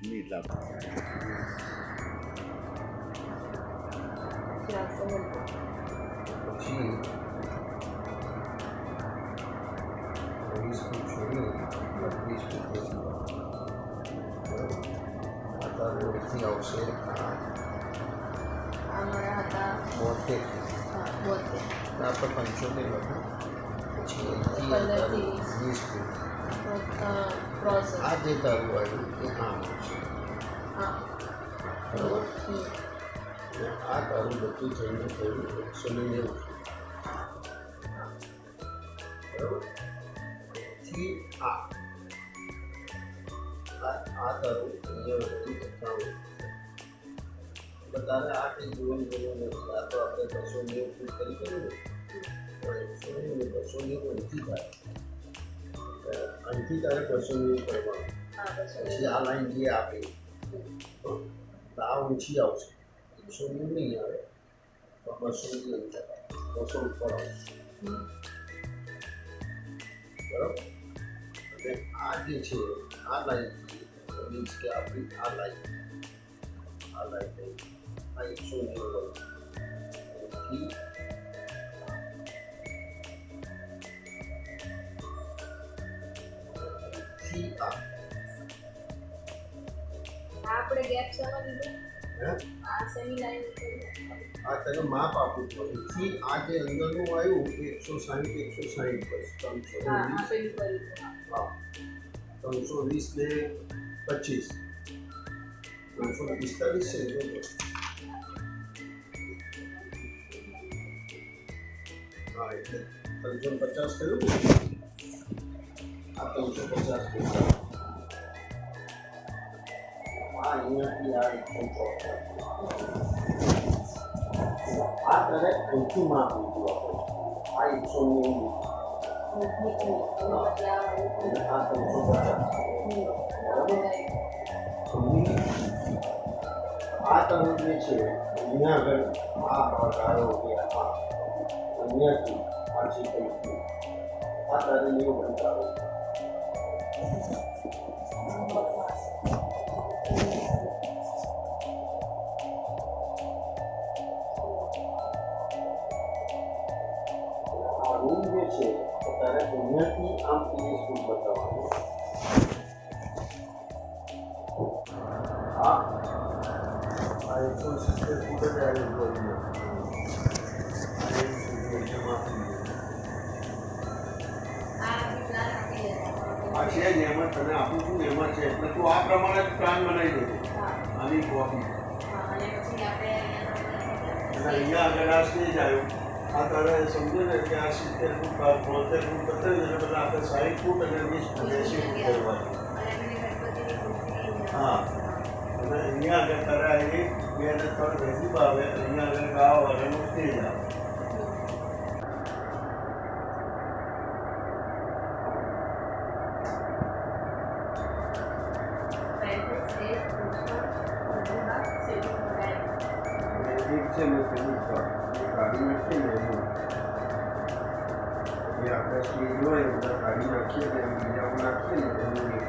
Nila. પછી વીસનું છોડ્યું 32 અત્યારથી આવશે અમારા હતા 72 આપણે 75 હતા પછી 20 પ્રોસેસ આ જે તારું આવ્યું એ આમ છે હા બરાબર આ તારું બધું થઈને થયું 190 બરાબર થી આ તારું અહીંયા બધું 91 તારે આ કંઈ જોવાનું જરૂર નથી આ તો આપણે 290 ફૂટ કરી કર્યું ને 290 નથી થાય અહીંથી તારે 290 કરવાનું પછી આ લાઈન જે આપી તો આ ઊંચી આવશે 190 નહીં આવે તો 200 નહીં થાય 200 ઉપર આવશે બરાબર અને આ જે છે આ લાઈન મીન્સ કે આપણી આ લાઈન આ 190 થી આપણે ગેપ સમજી લીધું હે આ સેમી લાઈન આ તને માપ આપું છું થી આ જે અંદરનું આવ્યું 160 બસ 320 હા આપેલું કર્યું હા 320 ને 25 345 છે હા એટલે 350 થયું આ 350 થયું અહીંયાથી આ તારે અહીંથી માપ લીધું આપણે આ 190 આ 350 બરાબર આ તારું જે છે અહીંયા આગળ આ ગાળો ગયા અહીંયાથી પાછી કંઈ આ તારે 90 બનતા રૂમ જે છે તારે અહીંયાથી આમ 30 ફૂટ બતાવવાનું આ 170 ફૂટ જ આવ્યું બોલીને આ છે જ એમાં તને આપું છું ને એમાં છે એટલે તું આ પ્રમાણે જ પ્લાન બનાવી દેજો આની કોપી અને અહીંયા આગળ આ સ્ટેજ આવ્યું આ તારે સમજો ને કે આ 70 ફૂટ 72 ફૂટ બતાવી એટલે બધા આપણે 60 ફૂટ અને 20 ફૂટ 80 ફૂટ કરવાનું હા અને અહીંયા આગળ તારે આવી 2 ને 3 રેસીપ આવે અહીંયા આગળ ગાવા વાળાનું સ્ટેજ આવે છે મેં પેલું કાઢી નાખીએ ને એનું જે આપણે સ્ટેજ હોય બધા કાઢી નાખીએ ને એમ બીજામાં નાખીએ ને એનું એક